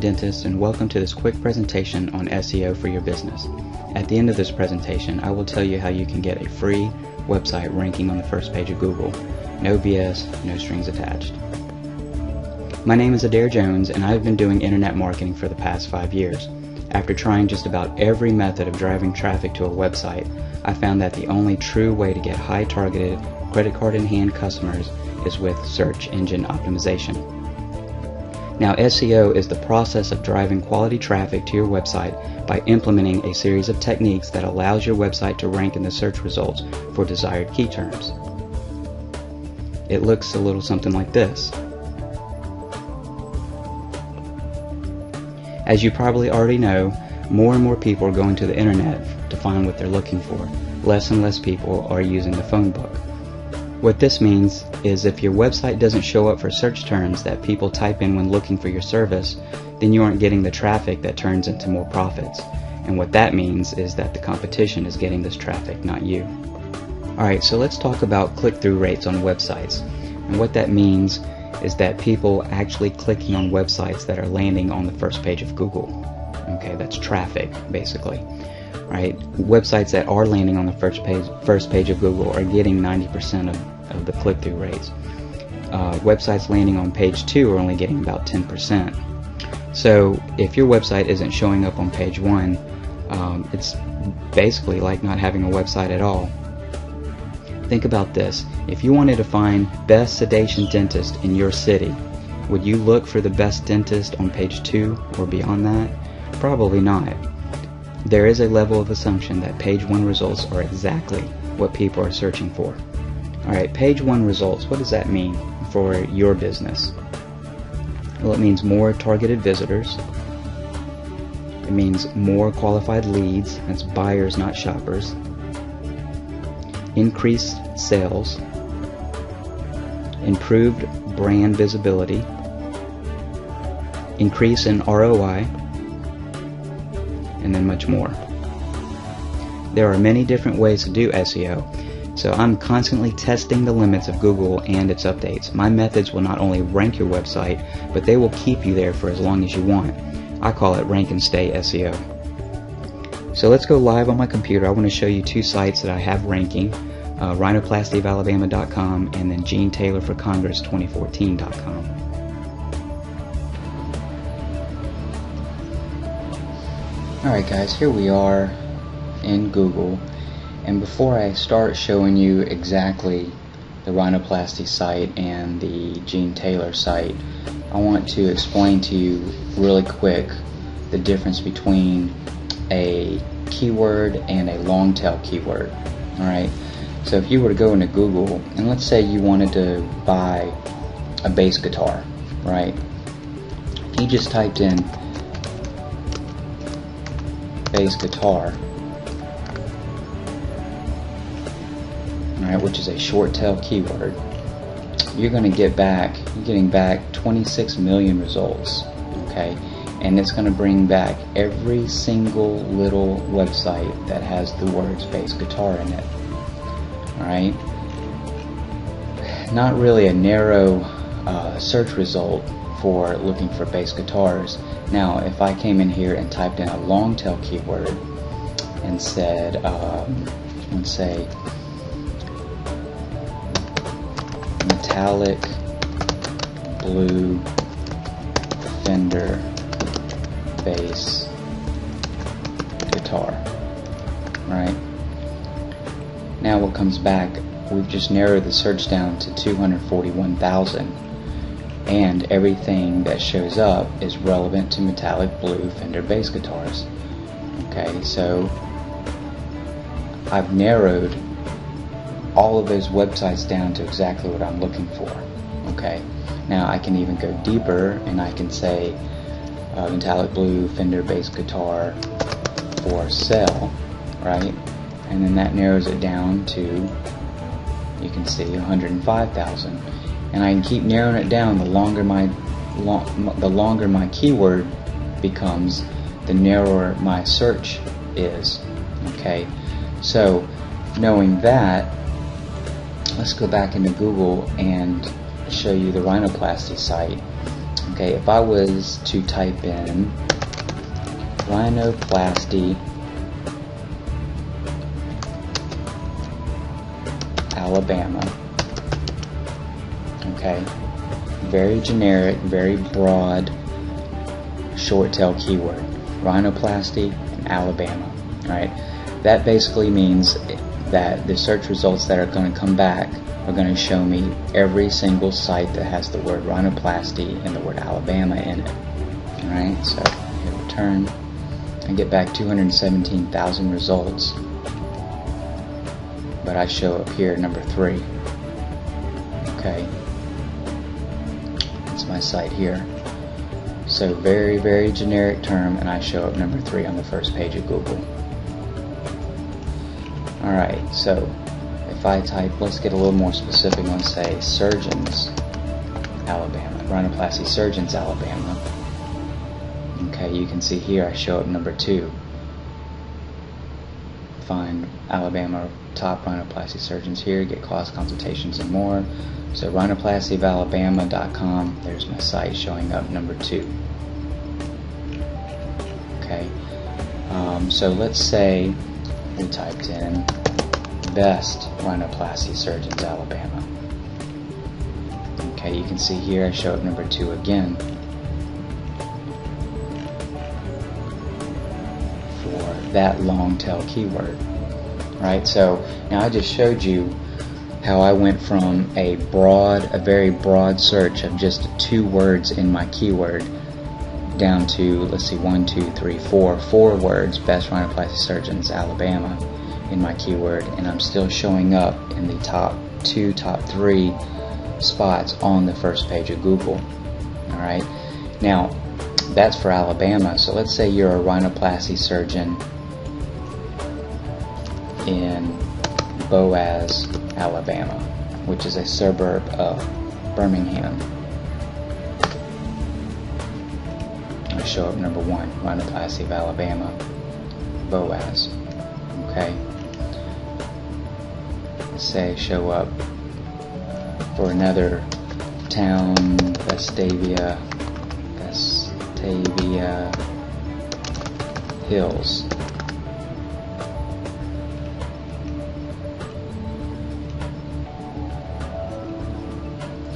dentist, and welcome to this quick presentation on SEO for your business. At the end of this presentation, I will tell you how you can get a free website ranking on the first page of Google. No BS, no strings attached. My name is Adair Jones, and I've been doing internet marketing for the past 5 years. After trying just about every method of driving traffic to a website, I found that the only true way to get high targeted, credit card in hand customers is with search engine optimization. Now, SEO is the process of driving quality traffic to your website by implementing a series of techniques that allows your website to rank in the search results for desired key terms. It looks a little something like this. As you probably already know, more and more people are going to the internet to find what they're looking for. Less and less people are using the phone book. What this means is if your website doesn't show up for search terms that people type in when looking for your service, then you aren't getting the traffic that turns into more profits. And what that means is that the competition is getting this traffic, not you. Alright, so let's talk about click-through rates on websites. And what that means is that people actually clicking on websites that are landing on the first page of Google. Okay, that's traffic, basically. Right? Websites that are landing on the first page of Google are getting 90% of the click-through rates. Websites landing on page 2 are only getting about 10%. So if your website isn't showing up on page 1, it's basically like not having a website at all. Think about this. If you wanted to find best sedation dentist in your city, would you look for the best dentist on page 2 or beyond that? Probably not. There is a level of assumption that page 1 results are exactly what people are searching for. Alright, page 1 results, what does that mean for your business? Well, it means more targeted visitors. It means more qualified leads. That's buyers, not shoppers. Increased sales. Improved brand visibility. Increase in ROI. And then much more. There are many different ways to do SEO, so I'm constantly testing the limits of Google and its updates. My methods will not only rank your website, but they will keep you there for as long as you want. I call it rank and stay SEO. So let's go live on my computer. I want to show you 2 sites that I have ranking, rhinoplastyofalabama.com and then GeneTaylorForCongress2014.com. Alright guys, here we are in Google, and before I start showing you exactly the Rhinoplasty site and the Gene Taylor site, I want to explain to you really quick the difference between a keyword and a long tail keyword. Alright, so if you were to go into Google, and let's say you wanted to buy a bass guitar, right? If you just typed in bass guitar, alright, which is a short tail keyword, you're getting back 26 million results, okay, and it's going to bring back every single little website that has the words bass guitar in it. Alright, not really a narrow search result for looking for bass guitars. Now, if I came in here and typed in a long tail keyword and said, let's say, metallic blue Fender bass guitar, right? Now what comes back, we've just narrowed the search down to 241,000. And everything that shows up is relevant to metallic blue Fender bass guitars. Okay, so I've narrowed all of those websites down to exactly what I'm looking for. Okay, now I can even go deeper and I can say metallic blue Fender bass guitar for sale, right? And then that narrows it down to, you can see, 105,000. And I can keep narrowing it down. The longer my keyword becomes, the narrower my search is. Okay, so knowing that, let's go back into Google and show you the Rhinoplasty site. Okay, if I was to type in rhinoplasty Alabama, okay, very generic, very broad, short tail keyword, rhinoplasty and Alabama, right? That basically means that the search results that are going to come back are going to show me every single site that has the word rhinoplasty and the word Alabama in it. Alright, so hit return and get back 217,000 results. But I show up here number 3. Okay, that's my site here. So very, very generic term, and I show up number 3 on the first page of Google. Alright, so if I type, let's get a little more specific, let's say surgeons Alabama, rhinoplasty surgeons Alabama. Okay, you can see here I show up number 2. Find Alabama top rhinoplasty surgeons here, get cost consultations and more. So rhinoplastyofalabama.com, there's my site showing up number 2. Okay, so let's say we typed in best rhinoplasty surgeons Alabama. Okay, you can see here I show up number 2 again for that long tail keyword, right? So now I just showed you how I went from a very broad search of just 2 words in my keyword down to, let's see, 4 words, best rhinoplasty surgeons Alabama in my keyword, and I'm still showing up in the top 3 spots on the first page of Google. Alright, now that's for Alabama. So let's say you're a rhinoplasty surgeon in Boaz, Alabama, which is a suburb of Birmingham. I show up number 1, rhinoplasty of Alabama, Boaz. Okay, let's say I show up for another town, Vestavia Hills.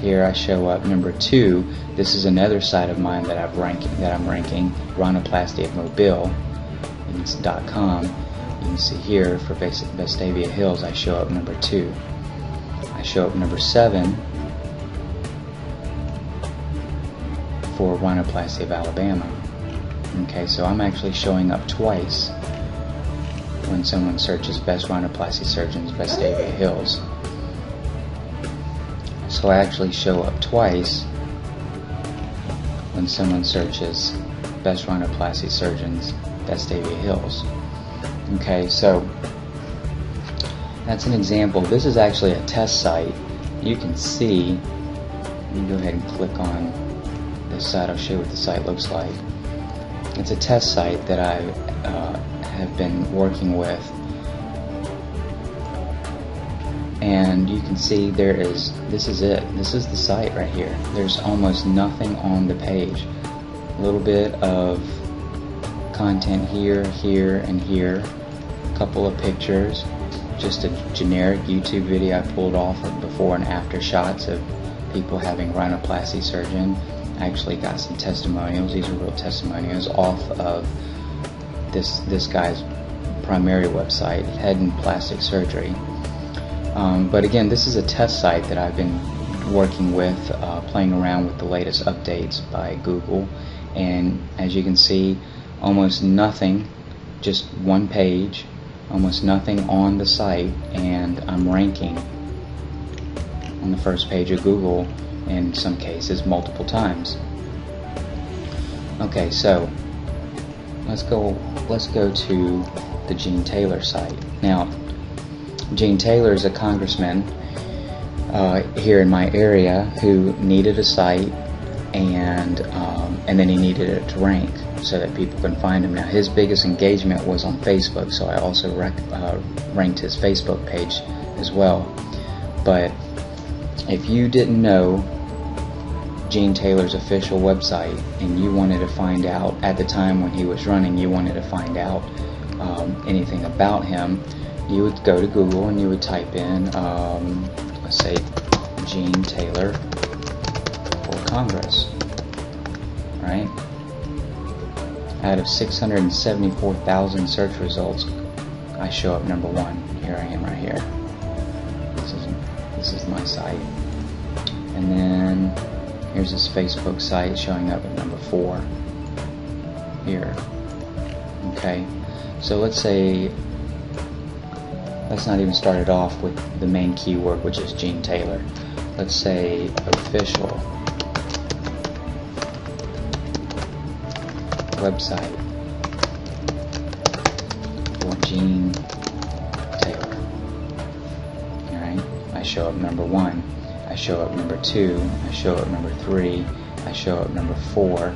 Here I show up number 2. This is another site of mine that I'm ranking, rhinoplasty of Mobile.com. You can see here for Vestavia Hills I show up number 2. I show up number 7 for rhinoplasty of Alabama. Okay, so I'm actually showing up twice when someone searches best rhinoplasty surgeons Vestavia Hills. So I actually show up twice when someone searches best rhinoplasty surgeons Vestavia Hills. Okay, so that's an example. This is actually a test site. You can see, let me go ahead and click on this site. I'll show you what the site looks like. It's a test site that I have been working with, and you can see this is it. This is the site right here. There's almost nothing on the page. A little bit of content here, here, and here. A couple of pictures. Just a generic YouTube video I pulled off of before and after shots of people having rhinoplasty surgery. I actually got some testimonials. These are real testimonials off of this guy's primary website, Head and Plastic Surgery. But again, this is a test site that I've been working with, playing around with the latest updates by Google, and as you can see, almost nothing, just one page, almost nothing on the site, and I'm ranking on the first page of Google, in some cases multiple times. Okay, so let's go to the Gene Taylor site. Now, Gene Taylor is a congressman here in my area who needed a site, and then he needed it to rank so that people can find him. Now, his biggest engagement was on Facebook, so I also ranked his Facebook page as well. But if you didn't know, Gene Taylor's official website, and you wanted to find out, at the time when he was running, you wanted to find out anything about him, you would go to Google and you would type in, let's say, Gene Taylor for Congress, right? Out of 674,000 search results, I show up number 1. Here I am right here. This is my site. And then here's his Facebook site showing up at number 4 here. Okay, so let's not even start it off with the main keyword, which is Gene Taylor. Let's say official website for Gene Taylor. Alright, I show up number 1. I show up number 2, I show up number 3, I show up number 4,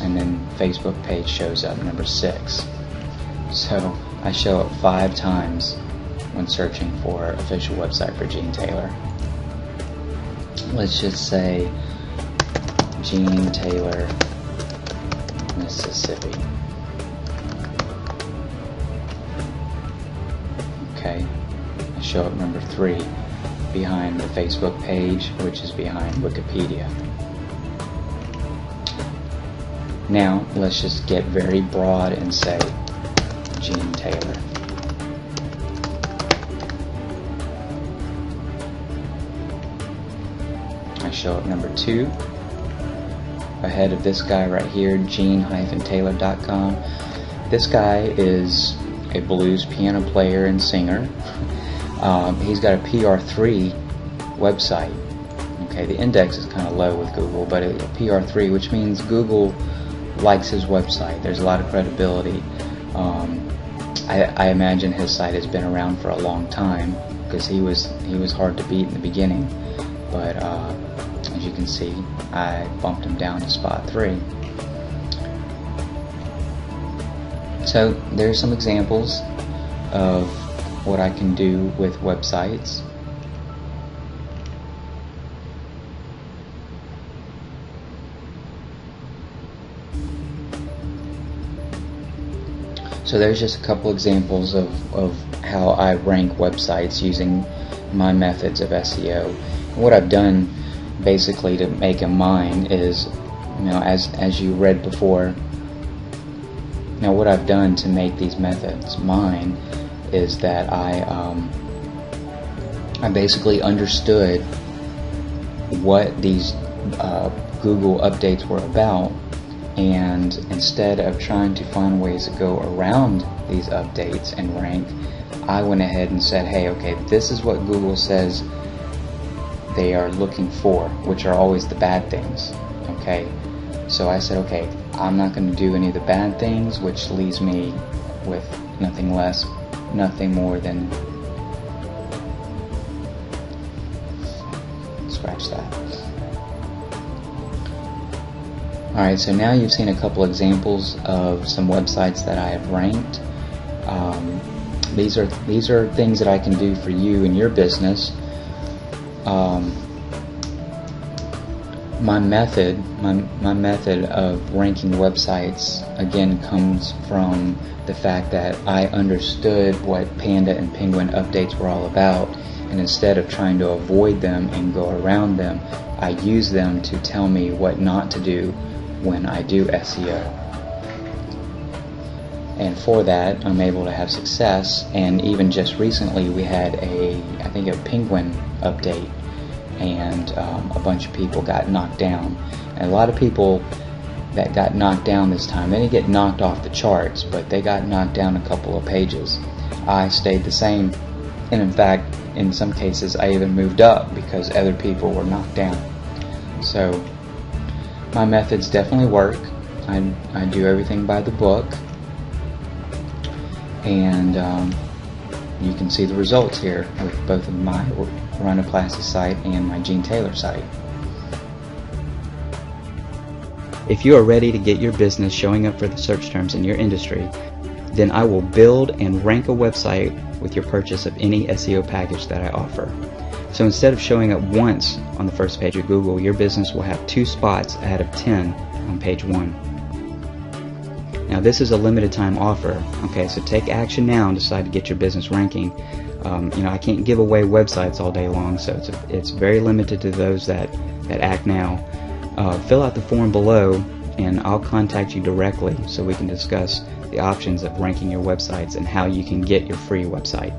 and then Facebook page shows up number 6. So I show up 5 times when searching for official website for Gene Taylor. Let's just say Gene Taylor, Mississippi. Okay, I show up number 3. Behind the Facebook page, which is behind Wikipedia. Now, let's just get very broad and say Gene Taylor. I show up number 2, ahead of this guy right here, gene-taylor.com. This guy is a blues piano player and singer. He's got a PR3 website. Okay, the index is kind of low with Google, but a PR3, which means Google likes his website. There's a lot of credibility. I imagine his site has been around for a long time, because he was hard to beat in the beginning. But as you can see, I bumped him down to spot 3. So there's some examples of what I can do with websites. So there's just a couple examples of how I rank websites using my methods of SEO. And what I've done basically to make them mine is, as you read before, what I've done to make these methods mine is that I basically understood what these Google updates were about, and instead of trying to find ways to go around these updates and rank, I went ahead and said, hey, okay, this is what Google says they are looking for, which are always the bad things. Okay, so I said, okay, I'm not going to do any of the bad things, which leaves me with nothing more than, scratch that. Alright, so now you've seen a couple examples of some websites that I have ranked. These are things that I can do for you and your business. My method of ranking websites, again, comes from the fact that I understood what Panda and Penguin updates were all about, and instead of trying to avoid them and go around them, I use them to tell me what not to do when I do SEO. And for that, I'm able to have success. And even just recently, we had I think a Penguin update, and a bunch of people got knocked down. And a lot of people that got knocked down this time, they didn't get knocked off the charts, but they got knocked down a couple of pages. I stayed the same, and in fact, in some cases, I even moved up because other people were knocked down. So my methods definitely work. I do everything by the book, and you can see the results here with both of my Rhinoplasty site and my Gene Taylor site. If you are ready to get your business showing up for the search terms in your industry, then I will build and rank a website with your purchase of any SEO package that I offer. So instead of showing up once on the first page of Google, your business will have 2 spots out of 10 on page 1. Now this is a limited time offer, okay, so take action now and decide to get your business ranking. I can't give away websites all day long, so it's very limited to those that act now. Fill out the form below and I'll contact you directly so we can discuss the options of ranking your websites and how you can get your free website.